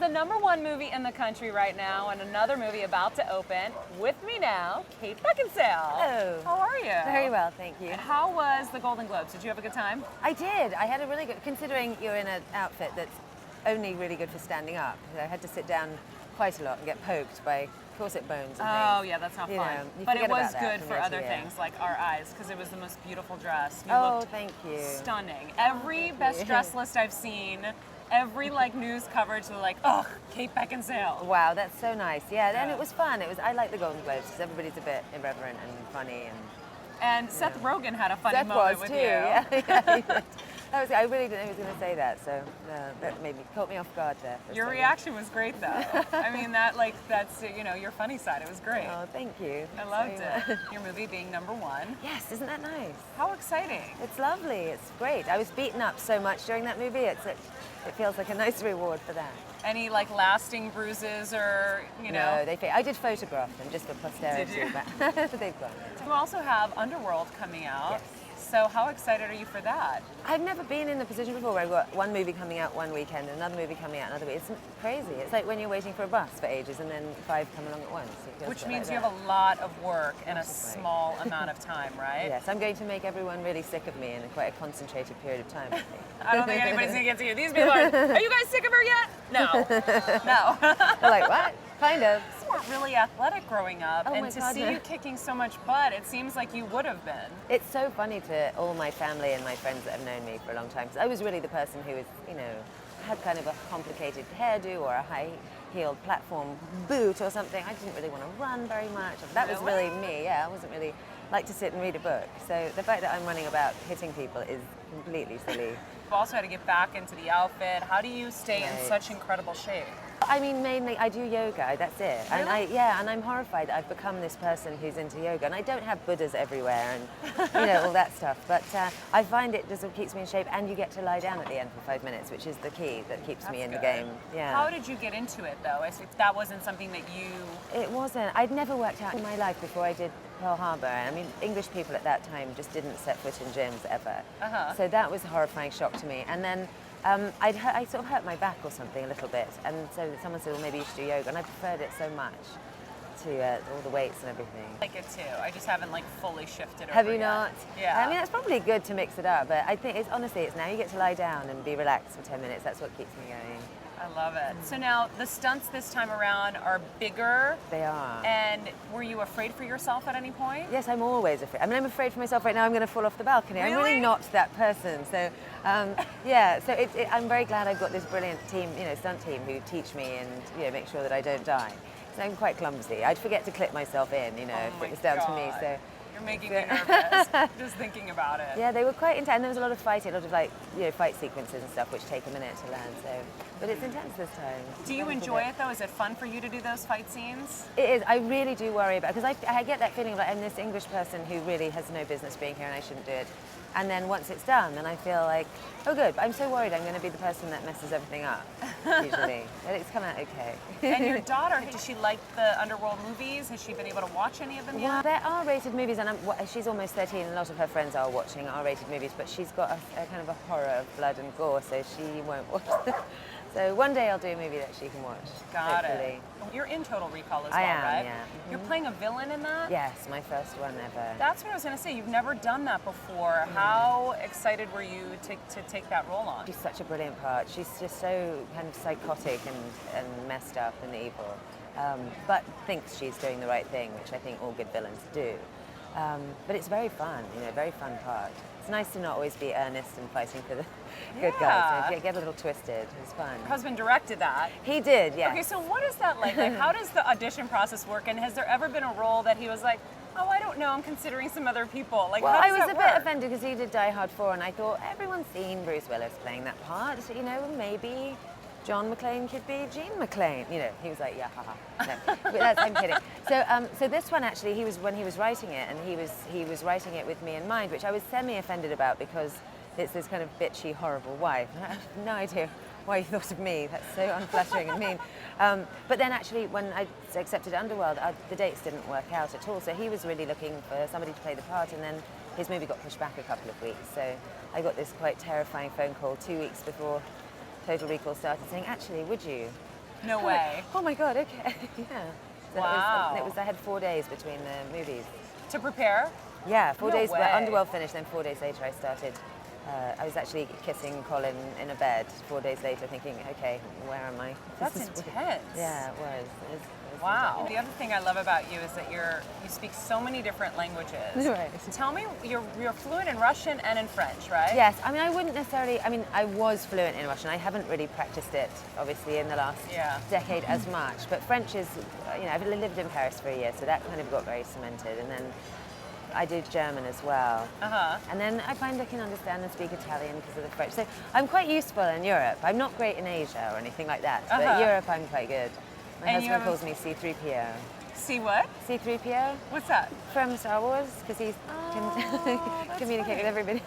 the #1 movie in the country right now, and another movie about to open. With me now, Kate Beckinsale. Hello. How are you? Very well, thank you. How was the Golden Globes? Did you have a good time? I did. I had a really good, considering you're in an outfit that's only really good for standing up. I had to sit down quite a lot and get poked by corset bones and Oh, things. yeah, that's not You fun. know, you But it forget was about that good from for year to other year. things, like our eyes, because it was the most beautiful dress. You Oh, looked thank you. stunning. Every Thank best you. dress list I've seen, every news coverage, they're like, oh, Kate Beckinsale. Wow, that's so nice. Yeah, and Yeah. it was fun. I like the Golden Globes because everybody's a bit irreverent and funny and. And Seth Rogen had a funny Seth moment was with too. you. Yeah, he did. I really didn't know he was going to say that, so that caught me off guard there. Your reaction was great, though. I mean, that's your funny side. It was great. Oh, thank you. I loved So it. much. Your movie being #1. Yes, isn't that nice? How exciting. It's lovely. It's great. I was beaten up so much during that movie. It feels like a nice reward for that. Any lasting bruises or No, I did photograph them just for posterity. Did you? But they've gone. You also have Underworld coming out. Yes. So how excited are you for that? I've never been in the position before where I've got one movie coming out one weekend, another movie coming out another week. It's crazy. It's like when you're waiting for a bus for ages and then 5 come along at once. It feels Which a bit means like you that. have a lot of work in a Lots of work. small amount of time, right? Yes, I'm going to make everyone really sick of me in quite a concentrated period of time, I think. I don't think anybody's going to get to you. These people are you guys sick of her yet? No. No. They're like, what? Kind of. You weren't really athletic growing up, Oh and my to God, see no. you kicking so much butt, it seems like you would have been. It's so funny to all my family and my friends that have known me for a long time, because I was really the person who was, had kind of a complicated hairdo or a high-heeled platform boot or something. I didn't really want to run very much. That was really me, yeah. I wasn't really like to sit and read a book. So the fact that I'm running about hitting people is completely silly. You've also had to get back into the outfit. How do you stay in Right. such incredible shape? I mean, mainly I do yoga, that's it. And Really? and I'm horrified that I've become this person who's into yoga. And I don't have Buddhas everywhere and, all that stuff. But I find it just keeps me in shape, and you get to lie down at the end for 5 minutes, which is the key that keeps me in the game. Yeah. How did you get into it, though? As if that wasn't something that you... It wasn't. I'd never worked out in my life before I did Pearl Harbor. I mean, English people at that time just didn't set foot in gyms ever. Uh-huh. So that was a horrifying shock to me. And then I sort of hurt my back or something a little bit. And so someone said, well, maybe you should do yoga. And I preferred it so much to all the weights and everything. I like it too. I just haven't fully shifted over Have you yet. not? Yeah. I mean, that's probably good to mix it up. But I think it's now you get to lie down and be relaxed for 10 minutes. That's what keeps me going. I love it. So now the stunts this time around are bigger. They are. And were you afraid for yourself at any point? Yes, I'm always afraid. I mean, I'm afraid for myself right now. I'm going to fall off the balcony. I'm Really? really not that person. So, yeah. So I'm very glad I've got this brilliant team, stunt team, who teach me and make sure that I don't die. So I'm quite clumsy. I'd forget to clip myself in, if Oh it was down to me. my So. God. You're making me nervous just thinking about it. Yeah, they were quite intense. And there was a lot of fighting, a lot of fight sequences and stuff, which take a minute to learn. So, but it's intense this time. Do you enjoy it though? Is it fun for you to do those fight scenes? It is. I really do worry about it, because I get that feeling like I'm this English person who really has no business being here and I shouldn't do it. And then once it's done, then I feel like, oh good, but I'm so worried I'm going to be the person that messes everything up, usually. But it's come out okay. And your daughter, does she like the Underworld movies? Has she been able to watch any of them Well, yet? there are rated movies, and she's almost 13, and a lot of her friends are watching R-rated movies, but she's got a kind of a horror of blood and gore, so she won't watch them. So one day I'll do a movie that she can watch. Got hopefully. it. You're in Total Recall as well, I am, right? yeah. You're playing a villain in that? Yes, my first one ever. That's what I was going to say. You've never done that before. How excited were you to take that role on? She's such a brilliant part. She's just so kind of psychotic and messed up and evil, but thinks she's doing the right thing, which I think all good villains do. But it's very fun, very fun part. It's nice to not always be earnest and fighting for the good guys. So get a little twisted. It's fun. Your husband directed that. He did, yes. Okay, so what is that like? How does the audition process work? And has there ever been a role that he was like, oh, I don't know, I'm considering some other people? Well, how I does was that a bit work? offended because he did Die Hard 4, and I thought everyone's seen Bruce Willis playing that part. So, maybe John McClane could be Jean McClane. He was like, yeah, haha. No, but I'm kidding. So this one actually, when he was writing it, and he was writing it with me in mind, which I was semi-offended about because it's this kind of bitchy, horrible wife. I have no idea why you thought of me. That's so unflattering and mean. But then actually, when I accepted Underworld, the dates didn't work out at all. So he was really looking for somebody to play the part, and then his movie got pushed back a couple of weeks. So I got this quite terrifying phone call 2 weeks before Total Recall started saying, actually, would you No way. Oh my God, okay. Yeah. So Wow. I had 4 days between the movies. To prepare? Yeah, 4 No days. way. Well, Underworld finished, then 4 days later I started. I was actually kissing Colin in a bed 4 days later, thinking, okay, where am I? That's This is intense. Yeah, it was. It was Wow. intense. The other thing I love about you is that you speak so many different languages. Right. Tell me, you're fluent in Russian and in French, right? Yes, I mean, I wouldn't necessarily, I mean, I was fluent in Russian. I haven't really practiced it, obviously, in the last decade as much. But French is, you know, I've lived in Paris for a year, so that kind of got very cemented. And then I did German as well. And then I find I can understand and speak Italian because of the French. So I'm quite useful in Europe. I'm not great in Asia or anything like that, but Europe I'm quite good. My husband calls me C-3PO. See what? C-3PO? What's that? From Star Wars, because he can communicate with everybody.